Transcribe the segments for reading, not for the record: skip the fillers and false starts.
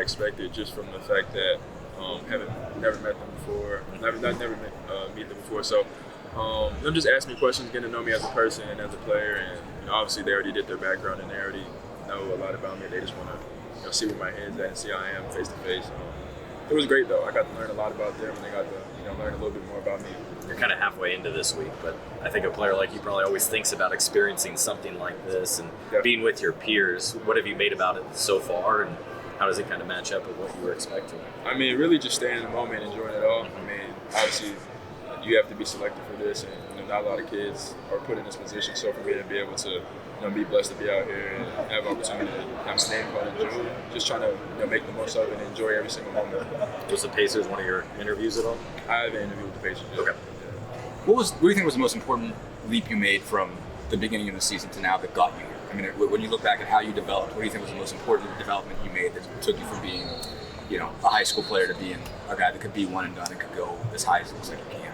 expected, just from the fact that having never met them before, meet them before. So them just asking me questions, getting to know me as a person and as a player, and obviously they already did their background and they already know a lot about me. They just want to see where my head's at and see how I am face to face. It was great though. I got to learn a lot about them, and they got to learn a little bit more about me. You're kind of halfway into this week, but I think a player like you probably always thinks about experiencing something like this and being with your peers. What have you made about it so far, and how does it kind of match up with what you were expecting? I mean, really just staying in the moment, enjoying it all. I mean, obviously, you have to be selected for this, and not a lot of kids are put in this position. So for me to be able to be blessed to be out here and have opportunity to have my name called in June, just trying to make the most of it and enjoy every single moment. Was the Pacers one of your interviews at all? I haven't interviewed with the Pacers yet. Okay. What do you think was the most important leap you made from the beginning of the season to now that got you here? I mean, when you look back at how you developed, what do you think was the most important development you made that took you from being, a high school player to being a guy that could be one and done and could go as high as it looks like you can?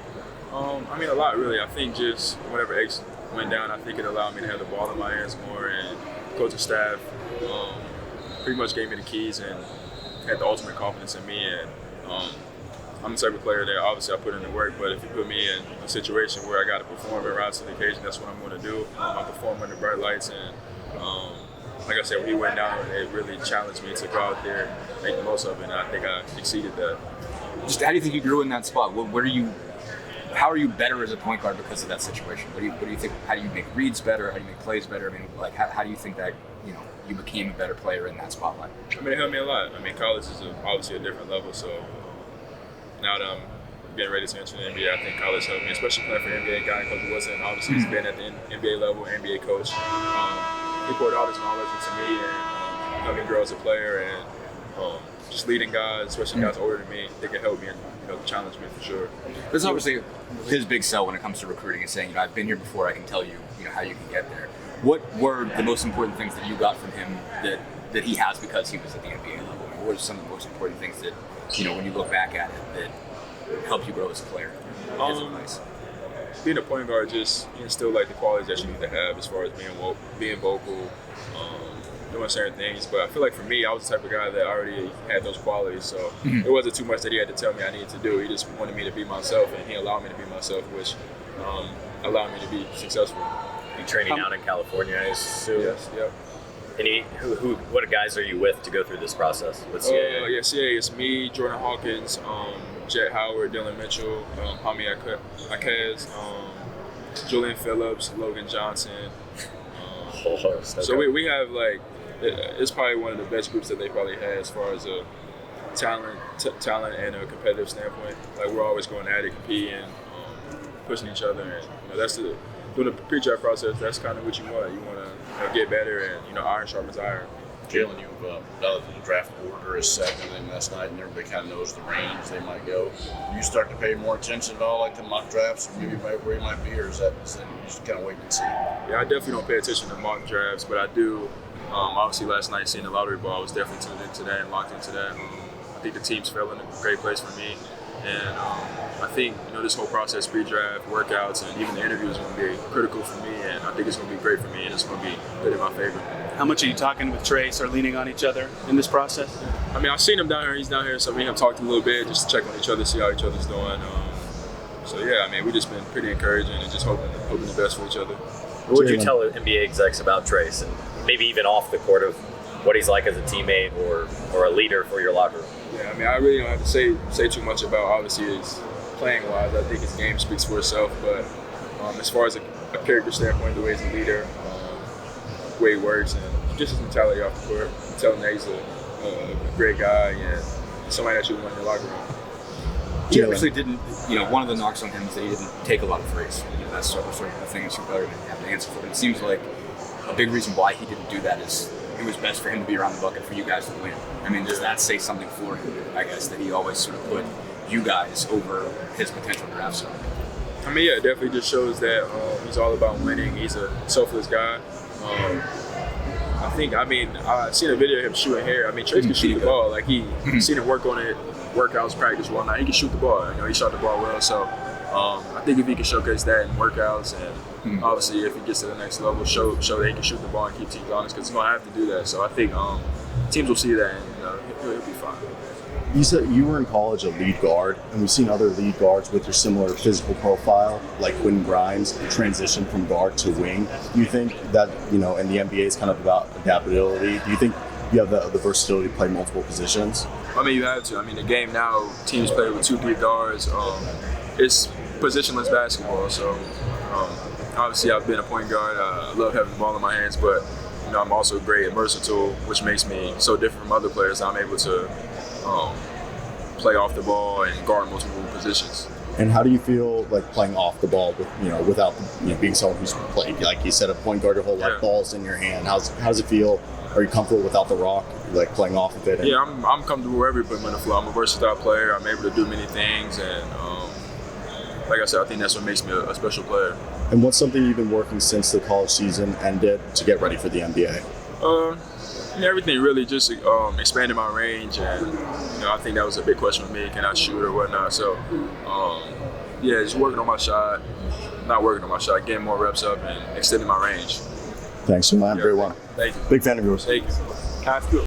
I mean, a lot really. I think just whenever X went down, I think it allowed me to have the ball in my hands more, and coaching staff pretty much gave me the keys and had the ultimate confidence in me. And I'm the type of player that obviously I put in the work, but if you put me in a situation where I got to perform and rise to the occasion, that's what I'm going to do. I perform under bright lights, and like I said, when he went down, it really challenged me to go out there and make the most of it, and I think I exceeded that. Just how do you think you grew in that spot? How are you better as a point guard because of that situation? What do you think? How do you make reads better? How do you make plays better? I mean, how do you think that you became a better player in that spotlight? I mean, it helped me a lot. I mean, college is obviously a different level, so now that I'm getting ready to enter the NBA, I think college helped me, especially playing for an NBA guy. Coach Wilson, obviously, he's been at the NBA level, NBA coach. He poured all this knowledge into me and helped me grow as a player, and just leading guys, especially guys older than me, they can help me and challenge me for sure. That's obviously his big sell when it comes to recruiting, is saying, I've been here before, I can tell you, how you can get there. What were the most important things that you got from him that he has because he was at the NBA level? What are some of the most important things that, when you look back at it, that helped you grow as a player? His advice. Being a point guard just instill the qualities that you need to have as far as being vocal, doing certain things. But I feel like for me, I was the type of guy that already had those qualities, so it wasn't too much that he had to tell me I needed to do. He just wanted me to be myself, and he allowed me to be myself, which allowed me to be successful. You training out in California, I assume? Yes, yep. And what guys are you with to go through this process? What's CAA? CAA, it's me, Jordan Hawkins, Jet Howard, Dylan Mitchell, Hami Akez, Julian Phillips, Logan Johnson. So we have it's probably one of the best groups that they probably had as far as a talent and a competitive standpoint. We're always going at it, competing, pushing each other, and that's doing the pre-draft process. That's kind of what you want. You want to get better, and iron sharpens iron. Jalen, the draft order is set and last night, and everybody kind of knows the range they might go. Do you start to pay more attention at all, the mock drafts, or maybe where you might be, or is that you just kind of wait and see? Yeah, I definitely don't pay attention to mock drafts, but I do. Obviously, last night seeing the lottery ball, I was definitely tuned into that and locked into that. I think the teams fell in a great place for me, and I think this whole process, pre-draft, workouts, and even the interviews, is going to be critical for me, and I think it's going to be great for me, and it's going to be good in my favor. How much are you talking with Trace or leaning on each other in this process? I mean, I've seen him down here. He's down here, so me and him talked a little bit just to check on each other, see how each other's doing. So yeah, I mean, we've just been pretty encouraging and just hoping the best for each other. What would you tell NBA execs about Trace, and maybe even off the court, of what he's like as a teammate or a leader for your locker room? Yeah, I mean, I really don't have to say too much about obviously his playing wise. I think his game speaks for itself, but as far as a character standpoint, the way he's a leader, the way he works, and just his mentality off the court, telling that he's a great guy and somebody that you want in your locker room. He obviously didn't, one of the knocks on him is that he didn't take a lot of threes. That's sort of the thing that you're going to have to answer for. But it seems like a big reason why he didn't do that is it was best for him to be around the bucket for you guys to win. I mean, does that say something for him, I guess, that he always sort of put you guys over his potential draft stock? I mean, yeah, it definitely just shows that he's all about winning. He's a selfless guy. I've seen a video of him shooting hair. I mean, Trace can shoot the ball. He seen him work on it, workouts, practice, whatnot. He can shoot the ball. He shot the ball well. So I think if he can showcase that in workouts, and obviously if he gets to the next level, show that he can shoot the ball and keep teams honest, because he's going to have to do that. So I think teams will see that, and he'll be fine. You said you were in college a lead guard, and we've seen other lead guards with your similar physical profile, like Quentin Grimes, transition from guard to wing. Do you think that, in the NBA is kind of about adaptability? Do you think you have the versatility to play multiple positions? I mean, you have to. I mean, the game now, teams play with 2-3 guards. It's positionless basketball, so obviously I've been a point guard. I love having the ball in my hands, but I'm also great and versatile, which makes me so different from other players. I'm able to play off the ball and guard multiple positions. And how do you feel like playing off the ball with, without being someone who's played, like you said, a point guard your whole life, balls in your hand? How does it feel? Are you comfortable without the rock, like playing off of it? Yeah, I'm comfortable wherever you put me on the floor. I'm a versatile player. I'm able to do many things, and like I said, I think that's what makes me a special player. And what's something you've been working since the college season ended to get ready for the NBA? Everything really, just expanding my range, and I think that was a big question for me. Can I shoot or whatnot? So just working on my shot, not working on my shot, getting more reps up and extending my range. Thanks, man. Great one. Thank you. Big fan of yours. Thank you.